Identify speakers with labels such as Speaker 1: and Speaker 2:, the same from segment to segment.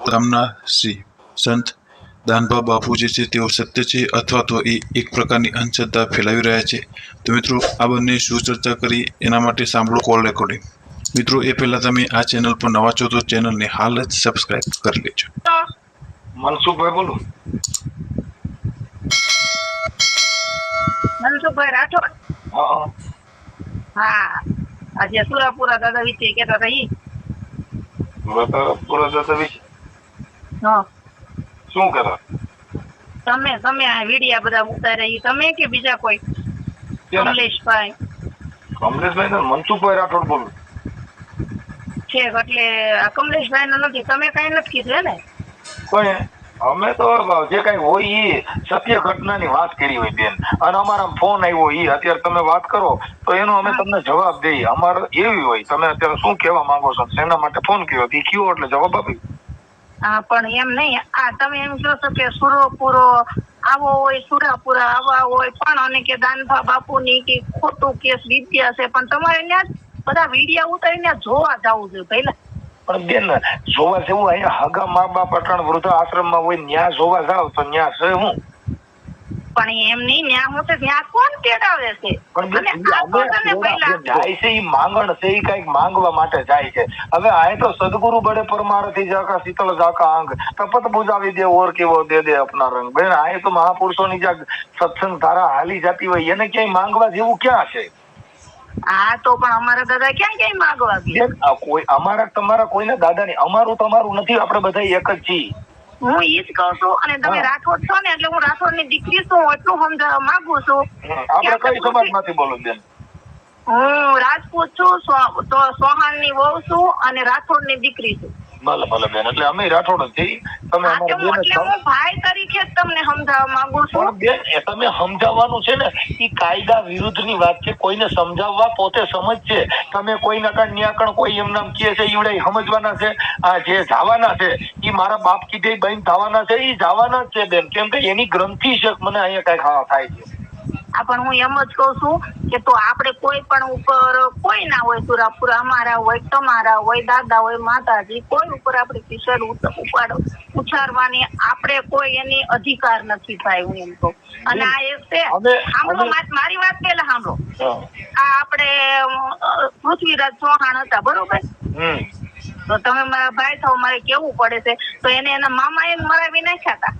Speaker 1: ગામના શ્રી સંત દાનભા બાપુ જે છે તેઓ સત્ય છે અથવા તો એ એક પ્રકારની અંધશ્રદ્ધા ફેલાવી રહ્યા છે. તો મિત્રો આ બંને શું ચર્ચા કરી એના માટે સાંભળો કોલ રેકોર્ડિંગ. મિત્રો એ પહેલા તમે આ ચેનલ પર નવા છો તો ચેનલને હાલ જ સબસ્ક્રાઇબ કરી લેજો.
Speaker 2: મનસુખભાઈ બોલું.
Speaker 3: મનસુખભાઈ રાઠોડ.
Speaker 2: હા
Speaker 3: હા, આજે સુરાપુરા દાદા વિશે કેતા હતા ઈ.
Speaker 2: પૂરા દાદા વિશે
Speaker 3: હા,
Speaker 2: શું કરો?
Speaker 3: તમે આ વિડિયા બધા ઉતાર્યા ઈ તમે કે બીજા કોઈ? કમલેશભાઈ
Speaker 2: કમલેશભાઈ ને મનસુખભાઈ રાઠોડ બોલું.
Speaker 3: છે એટલે આ કમલેશભાઈ નો નથી, તમે કઈ નથી કીધું ને?
Speaker 2: કોઈ અમે તો જે કઈ હોય ઈ સત્ય ઘટનાની વાત કરી હોય બેન, અને અમારા ફોન આવ્યો ઈ અત્યારે તમે વાત કરો તો એનો અમે તમને જવાબ દઈએ. અમારે એવી હોય તમે અત્યારે શું કહેવા માંગો છો, શેના માટે ફોન કર્યો ઈ કયો એટલે જવાબ આપી.
Speaker 3: હા, પણ એમ નહીં, આ તમે એમ કહો છો કે સુરોપુરો આવો હોય, સુરાપુરા આવા હોય, પણ અને કે દાનભા બાપુની કે ખોટું કેસ વિદ્યા છે, પણ તમારે ત્યાં બધા વિડિયા ઉતારીને જોવા જવું જોઈએ પહેલા.
Speaker 2: પણ બેન જોવા જેવું અહીંયા હગા મા બાપ અટાણ વૃદ્ધા આશ્રમમાં હોય ત્યાં જોવા જાવ તો ત્યાં છે હું.
Speaker 3: પણ એમ નહીં, ત્યાં હું તો ત્યાં કોણ તેડાવે છે?
Speaker 2: પણ જાય છે ઈ માંગણ છે, ઈ કઈક માંગવા માટે જાય છે. હવે આ તો સદગુરુ બડે પરમારથી જાકા શીતળ જાકા અંગ તપત બુજાવી દે ઓર કેવો દે દે અપના રંગ. બેન આ તો મહાપુરુષોની જે સત્સંગ ધારા હાલી જતી હોય એને ક્યાંય માંગવા જેવું ક્યાં છે?
Speaker 3: હા, તો પણ અમારા દાદા ક્યાં માંગવા ગયા?
Speaker 2: કોઈ અમારા તમારા કોઈના દાદા નહીં, અમારું તમારું નથી, આપણે બધા એક જ છીએ.
Speaker 3: હું ઈ જ કહું છું, અને તમે રાઠોડ છો ને એટલે હું રાઠોડ ની દીકરી છું એટલું સમજાવવા માંગુ છું.
Speaker 2: આપણે કઈ સમાજ માંથી બોલો બેન?
Speaker 3: હું રાજપૂત છું, તો સોહાણ ની વહુ છું અને રાઠોડ ની દીકરી છું.
Speaker 2: ભલે ભલે બેન, એટલે અમે રાઠોડ જ છીએ. તમે
Speaker 3: હું ભાઈ તરીકે જ તમને સમજાવવા માંગુ છું.
Speaker 2: બેન તમે સમજાવવાનું છે ને એ કાયદા વિરુદ્ધ ની વાત છે. કોઈને સમજાવવા પોતે સમજ છે. તમે કોઈના કણ ન્યાકણ કોઈ એમ નામ કહે છે ઈવડે સમજવાના છે. આ જે જવાના છે એ મારા બાપ કીધે બહેન થવાના છે, એ જવાના જ છે બેન. કેમ કે એની ગ્રંથિ છે મને અહીંયા કઈ ખાવા થાય છે.
Speaker 3: આ પણ હું એમ જ કઉ છું કે તો આપણે કોઈ પણ ઉપર કોઈ ના હોય, સુરાપુરા અમારા હોય, તમારા હોય, દાદા હોય, માતાજી, કોઈ ઉપર આપણે કિશોર ઉછારવાની આપણે કોઈ એની અધિકાર નથી ભાઈ, હું એમ કહું. અને આ એક છે, સાંભળો મારી વાત પેલા સાંભળો. આ આપણે પૃથ્વીરાજ ચૌહાણ હતા બરોબર, તો તમે મારા ભાઈ થાવ, મારે કેવું પડે છે, તો એને એના મામા એને મરાવી નાખ્યા હતા.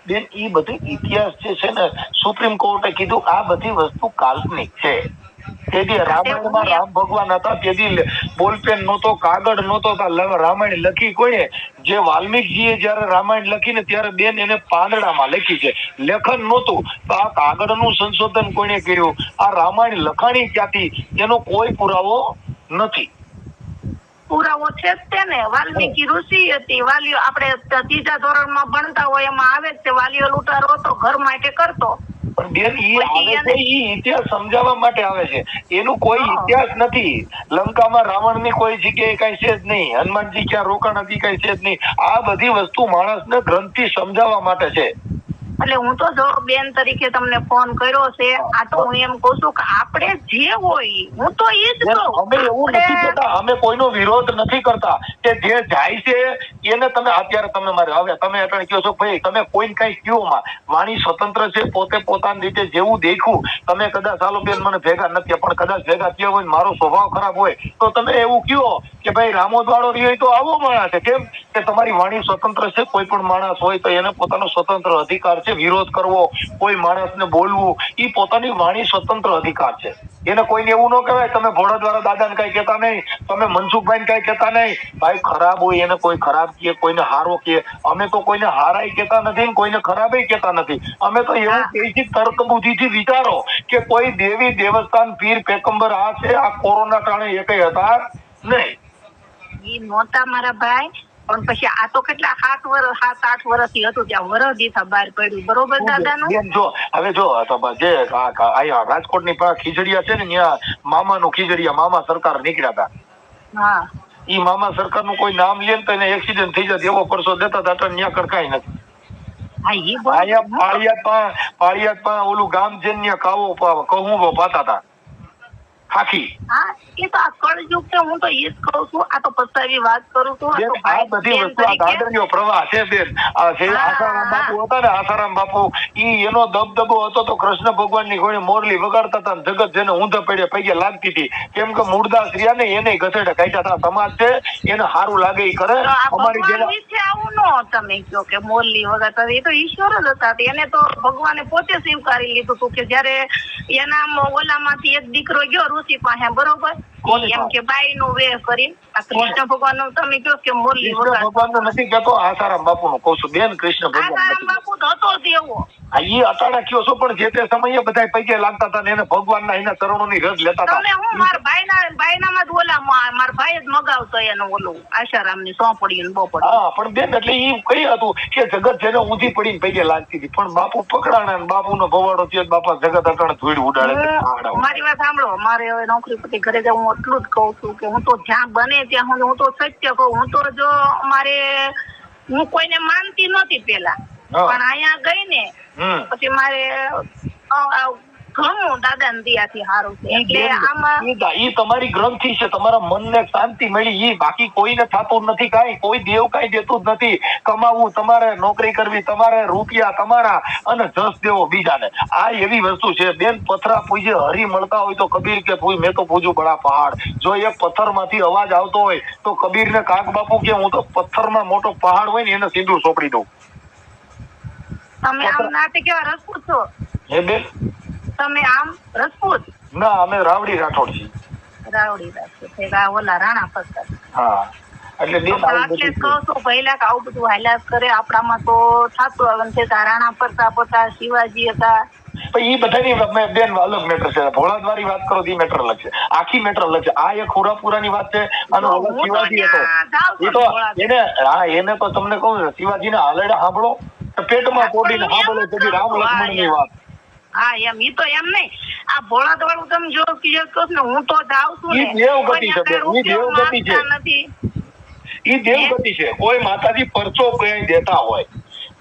Speaker 2: બેન એ બધું ઇતિહાસ છે ને સુપ્રીમ કોર્ટે કીધું આ બધી વસ્તુ કાલ્પનિક છે. તેથી રામાયણમાં રામ ભગવાન હતા, તેથી બોલપેન નહોતો, કાગળ નહોતો, રામાયણ લખી કોઈએ? જે વાલ્મીકીએ જયારે રામાયણ લખીને ત્યારે બેન એને પાંદડામાં લખી છે, લેખન નહોતું. તો આ કાગળનું સંશોધન કોઈને કર્યું? આ રામાયણ લખાણી ક્યાંથી? એનો કોઈ પુરાવો નથી.
Speaker 3: પુરાવો છે જ તે ને, વાલ્મીકી ઋષિ હતી. વાલીઓ આપણે ત્રીજા ધોરણમાં ભણતા હોય એમાં આવે જ છે, વાલીઓ લૂંટારો હતો, ઘર માટે કરતો.
Speaker 2: પણ બેન ઈ આવે છે, ઈ ઇતિહાસ સમજાવવા માટે આવે છે. એનું કોઈ ઇતિહાસ નથી. લંકામાં રાવણ ની કોઈ જગ્યાએ કઈ છે જ નહીં. હનુમાનજી ક્યાં રોકાણ હતી કઈ છે જ નહીં. આ બધી વસ્તુ માણસને ગ્રંથિ સમજાવવા માટે છે.
Speaker 3: એટલે હું તો જો બેન તરીકે તમને ફોન કર્યો છે. આ તો હું એમ કઉ છું કે આપણે જે હોય, હું તો એ જ કહું.
Speaker 2: અમે એવું નથી કહેતા, અમે કોઈનો વિરોધ નથી કરતા. કે જે જાય છે એને તમે અત્યારે તમે મારે હવે તમે એટલે કહો છો ભાઈ તમે કોઈ કઈ કયો માં વાણી સ્વતંત્ર છે, પોતે પોતાની રીતે જેવું દેખ્યું. તમે કદાચ ચાલો બેન મને ભેગા નથી, પણ કદાચ ભેગા થયા હોય મારો સ્વભાવ ખરાબ હોય તો તમે એવું કયો કે ભાઈ રામોદ વાળો રહ્યો તો આવો માણસ છે. કેમ કે તમારી વાણી સ્વતંત્ર છે. કોઈ પણ માણસ હોય તો એને પોતાનો સ્વતંત્ર અધિકાર છે. વિરોધ કરવો, કોઈ માણસને બોલવું, એ પોતાની વાણી સ્વતંત્ર અધિકાર છે. એને કોઈને એવું ન કહેવાય તમે ભોળા દ્વારા દાદાને કઈ કહેતા નહીં, તમે મનસુખભાઈ કઈ કહેતા નહીં. ભાઈ ખરાબ હોય એને કોઈ ખરાબ કહે, કોઈને હારો કહે. અમે તો કોઈને હારાય કહેતા નથી, કોઈને ખરાબય કહેતા નથી. અમે તો એવું કહી છીએ તર્ક બુદ્ધિથી વિચારો કે કોઈ દેવી દેવસ્થાન પીર પેગંબર આ છે, આ કોરોના કારણે એકય હતા નહીં.
Speaker 3: ઈ નહોતા મારા ભાઈ, પણ પછી આ તો કેટલા 7-8 વર્ષથી હતું ત્યાં વરદીથા બહાર પડ્યું બરોબર દાદાનું.
Speaker 2: જો હવે જો જે અહીંયા રાજકોટની ખીજડીયા છે ને ત્યાં મામાનું ખીજડીયા મામા સરકાર નીકળ્યા હતા.
Speaker 3: હા,
Speaker 2: ઈ મામા સરકાર નું કોઈ નામ લે તો એને એક્સિડન્ટ થઈ જાય એવો પરસો દેતા હતા. ત્યાં કઈ નથી. પાળિયાદ ઓલું ગામ જન્ય કાવો કહું પાતા હતા. ખાખી
Speaker 3: હા એ તો આ કળયુગ છે. હું તો એ જ કહું છું. આ તો પસ્તાવી વાત કરું છું. આ
Speaker 2: બેન,
Speaker 3: તો
Speaker 2: આ
Speaker 3: ભાઈ
Speaker 2: બધી
Speaker 3: બેન
Speaker 2: વસ્તુ આ
Speaker 3: તરીકે
Speaker 2: ગાર્ડનનો પ્રવાહ છે બેન. આ જે
Speaker 3: હા,
Speaker 2: આસારામ
Speaker 3: હા.
Speaker 2: બાપુ હતા ને, આસારામ બાપુ, એનો દબદબો હતો તો કૃષ્ણ ભગવાનની ઘોડી મોરલી વગાડતા હતા ને જગત જેને ઊંધા પડે પગે લાગતી હતી. કેમ કે મૂળદાસ રહ્યા ને એને ગધેડે કાઢ્યા હતા. સમાજ છે એને સારું લાગે એ કરે.
Speaker 3: તો આ
Speaker 2: અમારી
Speaker 3: ભગવાન
Speaker 2: જેવા
Speaker 3: વિશે આવું નો તમે કહો કે મોરલી વગાડતા એ તો ઈશ્વર જ હતા. એને તો ભગવાને પોતે સ્વીકારી લીધું હતું કે જયારે એના ઓલામાંથી એક દીકરો ગયો ઋષિ પાસે, બરોબર,
Speaker 2: કોની
Speaker 3: એમ
Speaker 2: પાસે?
Speaker 3: કે બાઈ નું વેહ કરી. આ કૃષ્ણ ભગવાન નું તમે કહો કે મોરલી
Speaker 2: કૃષ્ણ
Speaker 3: વગાડતા.
Speaker 2: ભગવાન નથી કહેતો, આસારામ બાપુ નું કઉ છું બેન. કૃષ્ણ ભગવાન
Speaker 3: આસારામ
Speaker 2: નથી.
Speaker 3: બાપુ તો હતો જ એવો.
Speaker 2: હા, ઈ અટાણે કયો છો, પણ જે તે સમયે બધા પૈકે લાગતા હતા ને એને ભગવાનના એના ચરણોની રજ લેતા હતા.
Speaker 3: તમે હું મારા બાયનામાં જ ઓલા મારા ભાઈ જ મગાવતો એનું ઓલું આશારામ ની સોંપડી ને બોપડી.
Speaker 2: હા, પણ બેન એટલે ઈ કઈ હતું કે જગત જેને ઊંધી પડીને પૈકે લાગતી હતી, પણ બાપુ પકડાણા ને બાપુનો ભવાડો થયો, બાપા જગત અટાણે ધૂળ ઉડાડે છે.
Speaker 3: મારી વાત સાંભળો. મારે હવે નોકરી પછી ઘરે જાઉં, હું એટલું જ કઉ છું કે હું તો જ્યાં બને ત્યાં હું તો સત્ય કહું. હું તો જો મારે હું કોઈને માનતી નહોતી પેલા,
Speaker 2: હા.
Speaker 3: પણ અહીંયા ગઈ ને પછી મારે ઘણું દાદા ને દિયાથી સારું છે. એટલે આમાં
Speaker 2: ઈ તમારી ગ્રંથિ છે, તમારા મનને શાંતિ મળી. ઈ બાકી કોઈને થતું નથી કાંઈ. કોઈ દેવ કાંઈ દેતું જ નથી. કમાવું તમારે, નોકરી કરવી તમારે, રૂપિયા તમારા અને જસ દેવો બીજાને. આ એવી વસ્તુ છે બેન. પથરા પૂજે હરી મળતા હોય તો કબીર કે પૂજ મેં તો પૂજું બડા પહાડ. જો એક પથ્થરમાંથી અવાજ આવતો હોય તો કબીર ને કાક બાપુ કે હું તો પથ્થરમાં મોટો પહાડ હોય ને એને સિંદૂર સોંપડી દઉં.
Speaker 3: તમે આમ નાતે કેવા રસપૂત છો?
Speaker 2: હે બેન?
Speaker 3: તમે આમ રસપૂત?
Speaker 2: ના, અમે રાવડી રાઠોડ છીએ.
Speaker 3: રાવડી રાસપૂત. ઓલા રાણા પથ્થર.
Speaker 2: હા, એટલે બેન
Speaker 3: એટલે જ કહું છું પહેલા કે આવું બધું હાલ્યા કરે આપણામાં તો થતું આવે છે. રાણા પ્રતાપ હતા, શિવાજી હતા.
Speaker 2: ઈ બધાની બેન અલગ મેટર છે. ભોળાદવારી વાત કરો તો ઈ મેટર અલગ છે. આખી મેટર અલગ છે. આ એક હુરાપુરાની વાત છે અને ઓલો શિવાજી હતો. એ તો એને તો તમને કહું શિવાજીના હાલેડા સાંભળો, પેટમાં પોડીને સાંભળો તો રામ લક્ષ્મણની વાત.
Speaker 3: હા, એમ ઈ તો એમ નહીં. આ ભોળાદ વાળું તમે જો કહો ને, હું તો જાઉં છું ને,
Speaker 2: ઈ દેવગતિ છે બેન. ઈ દેવગતિ છે. ઈ દેવગતિ છે. કોઈ માતાજી પરચો ક્યાંય દેતા હોય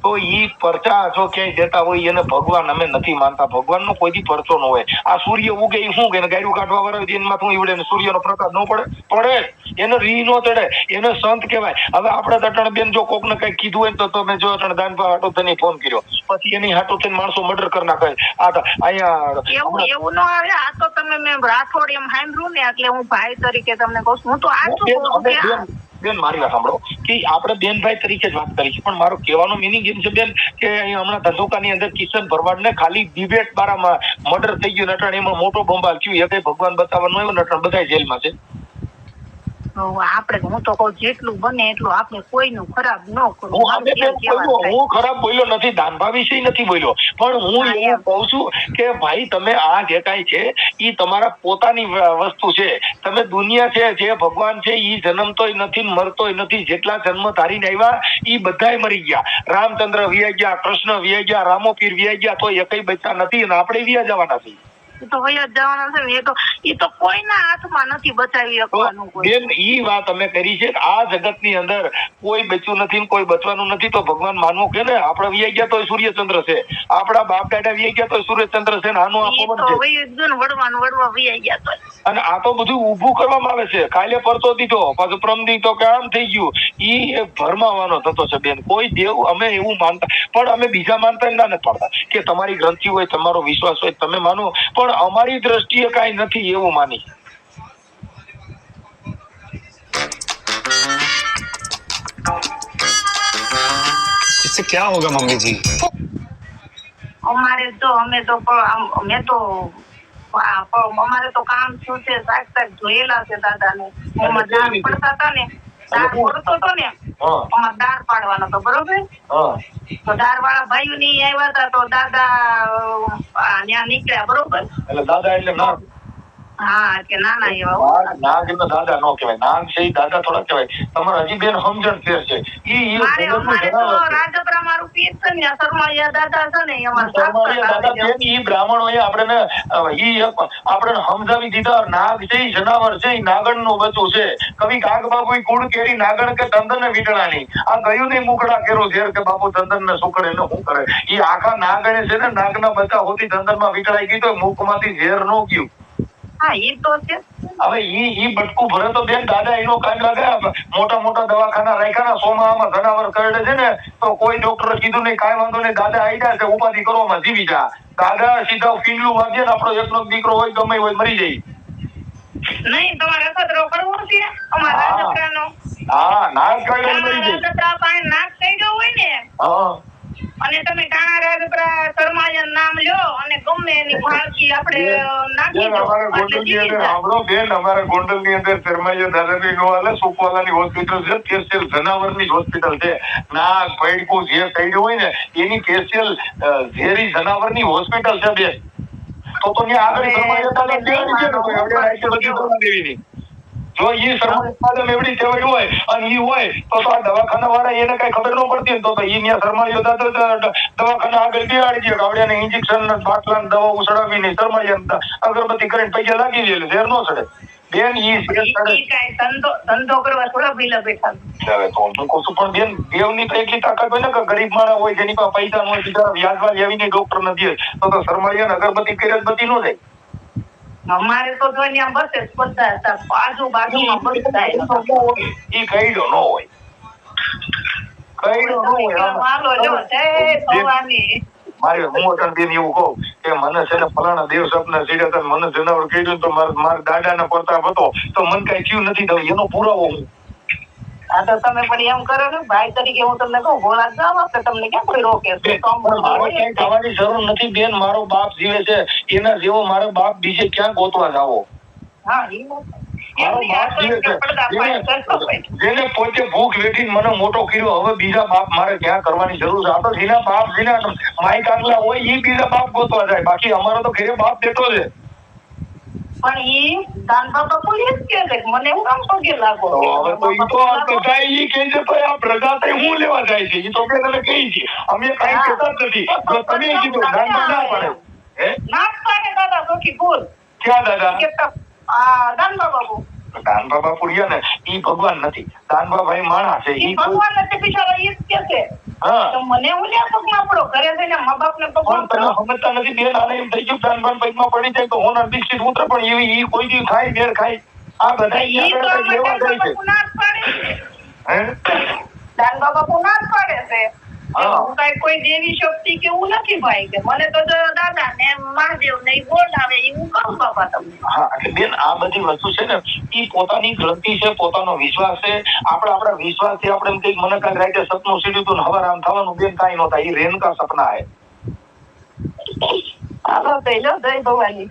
Speaker 2: તો ઈ પરચા જો ક્યાંય દેતા હોય એને ભગવાન અમે નથી માનતા. ભગવાનનો કોઈથી પરચો ન હોય. આ સૂર્ય ઉગે એ શું કે ગાયરું કાઢવા વાળા એમાં શું ઈવડે સૂર્યનો પ્રકાશ ન પડે એને રી નો ચડે, એને સંત કહેવાય. હવે આપણે દટણ બેન જો કોકને કઈ કીધું હોય તો તમે જો અટણ દાનભા હાટો થઈને ફોન કર્યો, પછી એની હાટો થઈને માણસો મર્ડર કરી નાખે. આ તો અહીંયા
Speaker 3: એવું ન આવે. આ તો તમે મેં રાઠોડ એમ સાંભળ્યું ને એટલે હું ભાઈ તરીકે તમને કહું છું. હું તો આટલું કહું છું કે
Speaker 2: બેન મારી વાત સાંભળો કે આપણે બેનભાઈ તરીકે જ વાત કરી છે, પણ મારો કહેવાનો મિનિંગ એમ છે બેન કે અહીંયા હમણાં ધંધુકાની અંદર કિશન ભરવાડને ખાલી ડિબેટ બારામાં મર્ડર થઈ ગયું નટણ, એમાં મોટો બોમ્બાલ થયું. એ કઈ ભગવાન બતાવવાનું આવ્યું નટણ બધા જેલમાં છે.
Speaker 3: આપણે હું તો કહું જેટલું બને એટલું આપણે કોઈનું ખરાબ ન કરવું.
Speaker 2: હું ખરાબ બોલ્યો નથી, દાનભા વિશે નથી બોલ્યો, પણ હું એવું કહું છું કે ભાઈ તમે આ જે કાંઈ છે એ તમારા પોતાની વસ્તુ છે. તમે દુનિયા છે, જે ભગવાન છે એ જન્મતોય નથી મરતોય નથી. જેટલા જન્મ ધારીને આવ્યા એ બધાય મરી ગયા. રામચંદ્ર વિયા ગયા, કૃષ્ણ વિયા ગયા, રામોપીર વિયા ગયા, તો એકઈ બચ્ચા નથી અને આપણે વિયા જવાના છીએ.
Speaker 3: તો વયા જવાના છે ને. એ તો કોઈના હાથમાં નથી બચાવી શકવાનું.
Speaker 2: બેન ઈ વાત અમે કરી છે. આ જગતની અંદર કોઈ બચ્યું નથી ને કોઈ બચવાનું નથી. તો ભગવાન માનવું કે ને આપણે વિયા ગયા તો સૂર્યચંદ્ર છે, આપણા બાપ દાદા વિયા ગયા તો સૂર્યચંદ્ર છે, આનું આ પવન છે.
Speaker 3: વડવા વિયા ગયા તો
Speaker 2: અને આ તો બધું ઊભું કરવામાં આવે છે. કાલે પરતો દીધો, પાછું પ્રમદી તો કે આમ થઈ ગયું. ઈ ભરમાવાનો થતો છે બેન. કોઈ દેવ અમે એવું માનતા, પણ અમે બીજા માનતા ના નથી પાડતા કે તમારી ગ્રંથિ હોય, તમારો વિશ્વાસ હોય, તમે માનો, પણ અમારી દ્રષ્ટિએ કાંઈ નથી એવું માની.
Speaker 4: इससे क्या होगा मम्मी जी?
Speaker 3: અમારે તો અમે તો અમારે તો કામ શું છે, સાક્ષાત જોયેલા છે દાદાને. એમાં દાર પડતા હતા ને, દાર પડતો હતો ને, એમાં દાર પાડવાનો હતો, બરોબર. તો દાર વાળા ભાઈઓ ની આવ્યા હતા તો દાદા ત્યાં નીકળ્યા, બરોબર.
Speaker 2: એટલે દાદા એટલે ના,
Speaker 3: હા કે નાના એવા
Speaker 2: નાગ એટલે દાદા નો કહેવાય. નાગ છે દાદા થોડા કહેવાય. તમારે હજી બેન સમજણ ફેર છે.
Speaker 3: અમારે તો રાજપરા મારું પીર છે ને, સરમાળિયા દાદા છે ને, એમાં
Speaker 2: ઈ બ્રાહ્મણોએ આપણે સમજાવી દીધા. નાગ છે જનાવર છે, નાગણ નું બચ્ચું છે. કવિ કાગ બાપુ કુળ કેરી નાગણ કે ચંદન ને વીટણાની. આ ગયું નહીં મુકડા કેરો ઝેર કે બાપુ ચંદન ને શું કરે ને શું કરે. ઈ આખા નાગણે છે ને નાગના બચ્ચા હોતી ચંદન માં વીટળાઈ ગઈ તો મુખ માંથી ઝેર નો ગયું.
Speaker 3: હા ઈ તો છે.
Speaker 2: હવે ઈ બટકું ભરે તો બેન દાદા એનો કાંડ લાગે. મોટા મોટા દવાખાના રાખ્યા સોમામાં જનાવર કરડે છે ને તો કોઈ ડોક્ટરે કીધું નહીં કાંઈ વાંધો નહીં દાદા આઈડા છે ઉપાધિ કરવામાં જીવી જા. દાદા સીધા ફીંડલું વાગે ને આપણો એકનો દીકરો હોય ગમે હોય મરી જાય.
Speaker 3: નહીં તમારે અખતરો કરવો છે અમારા
Speaker 2: હા.
Speaker 3: રાજપરાનો.
Speaker 2: હા નાશ કાઢીને મરી જાય.
Speaker 3: રાજપરા પાસે નાશ થઈ ગયો હોય ને
Speaker 2: હા
Speaker 3: અને તમે ટાણા રાજપરા શર્માજન નામ લ્યો અને ગમે એની ફાળકી આપણે નાખી
Speaker 2: બેન,
Speaker 3: દો
Speaker 2: અમારે
Speaker 3: એટલે
Speaker 2: ગોંડલની
Speaker 3: જીવી
Speaker 2: અંદર
Speaker 3: જાય.
Speaker 2: સાંભળો બેન, અમારે ગોંડલની અંદર શર્માજી દાદાભાઈ નો હાલે સુપવાલાની હોસ્પિટલ છે સ્પેશિયલ જનાવરની હોસ્પિટલ છે. નાગ પૈડકું જે કઈડ્યું હોય ને એની સ્પેશિયલ ઝેરી જનાવરની હોસ્પિટલ છે બેન. તો ત્યાં આગળ શર્માજી દાદા દેવાની છે ને કોઈ આપણે રાઈતે બધી દવા દેવીની. જો ઈ શર્માજી દાદા એવડી ટેવાઈ હોય અને ઈ હોય તો આ દવાખાના વાળા એને કઈ ખબર ન પડતી ને તો ઈ ત્યાં શર્માજી દાદા દવાખાના આગળ બેહાડી દે ગાવડિયાને ઇન્જેક્શન ને બાટલા ને દવા ઉસડાવીને શર્માજી અગરબત્તી કરીને પૈસા લાગી દે એટલે ઝેર ન ચડે બેન. ઈ
Speaker 3: ઈ કાંઈ ધંધો કરવા થોડા ભીલા બેઠા.
Speaker 2: હવે તો હું કહું છું પણ બેન દેવની તો એટલી તાકાત હોય ને કે ગરીબ માણસ હોય જેની પાસે પૈસા ન હોય બિચારા વ્યાજમાં લેવીને ડોક્ટર નથી તો શર્માજીને અગરબત્તી કરે જ બધી ન જાય.
Speaker 3: અમારે તો જો ત્યાં બસે જ બધા હતા આજુબાજુમાં બધા
Speaker 2: ઈ કઈડો ન હોય. કઈડો ન હોય
Speaker 3: વાલો લ્યો જય ભવાની.
Speaker 2: મારે હું અટલ બેન એવું કહું કે મને છે ને ફલાણા દેવ સપના સીધા હતા મને જનાવર કીધું તો મારા દાદાના પ્રતાપ હતો તો મને કઈ થયું નથી થયું એનો પુરાવો હું.
Speaker 3: હા તો તમે પણ એમ કરો ને ભાઈ તરીકે હું તમને કહું ભોળા જાવ આપણે તમને ક્યાં કોઈ રોકે છે? તો આમ
Speaker 2: મારે ક્યાંય થવાની જરૂર નથી બેન. મારો બાપ જીવે છે એના જેવો મારો બાપ બીજે ક્યાં ગોતવા જાવો.
Speaker 3: હા ઈ વાત.
Speaker 2: મારો
Speaker 3: એમની
Speaker 2: બાપ જીવે છે
Speaker 3: પડદા પાડ કરતો હોય.
Speaker 2: જેને પોતે ભૂખ વેઠીને મને મોટો કર્યો હવે બીજા બાપ મારે ક્યાં કરવાની જરૂર છે? આ તો જેના બાપ જેના માઈ કાંગલા હોય ઈ બીજા બાપ ગોતવા જાય બાકી અમારો તો ઘરે બાપ બેઠો છે.
Speaker 3: પણ ઈ દાન બાબા પોલીસ કે છે મને હું કામ પગે લાગો
Speaker 2: તો હવે તો ઈ તો આ કસાય ઈ કહે છે તો આ પ્રજાતે હું લેવા જાય છે ઈ તો કે તમે કહી છે અમે કઈ કહેતા જ નથી. જો તમે કીધું દાન ના પડે હે
Speaker 3: ના પાડે દાદા સોખી ભૂલ
Speaker 2: ક્યાં દાદા?
Speaker 3: કે આ દાન બાબા
Speaker 2: દાન બાબા પુરિયા ને ઈ ભગવાન નથી. દાન બાબા એ માણસ છે
Speaker 3: ઈ
Speaker 2: ઈ
Speaker 3: ભગવાન નથી બિચારો ઈ જ કે છે.
Speaker 2: હા
Speaker 3: તો મને હું લે પગમાં પડો ઘરે જઈને મા બાપ ને
Speaker 2: પણ તમે
Speaker 3: પગમાં
Speaker 2: સમજતા નથી બેન. આને એમ થઈ ગયું દાનબાન પૈકમાં પડી જાય તો હોનાર બિસ્કિટ ઉતરે પણ એવી ઈ કોઈ દી ખાય ઘેર ખાય આ બધા
Speaker 3: ઈ
Speaker 2: ઈ
Speaker 3: તો
Speaker 2: આગળ લેવા જાય છે
Speaker 3: દાન ના જ પાડે છે.
Speaker 2: હે
Speaker 3: દાન બાબા કો ના જ પાડે છે.
Speaker 2: હા.
Speaker 3: હું કાંઈ કોઈ દેવી શક્તિ કે એવું નથી ભાઈ કે મને તો જો દાદા ને મહાદેવ ને ઈ બોલાવે ઈ હું કરું બાબા તમને.
Speaker 2: હા એટલે બેન આ બધી વસ્તુ છે ને ઈ પોતાની ગ્રંથિ છે પોતાનો વિશ્વાસ છે. આપણા વિશ્વાસથી આપણે એમ કઈક મને કાંઈ રાઈતે સપનું સીડ્યું હતું ને હવાર આમ થવાનું બેન કાંઈ નહોતા ઈ રેનકા સપના હે.
Speaker 3: હાલો તો લો જય ભવાની.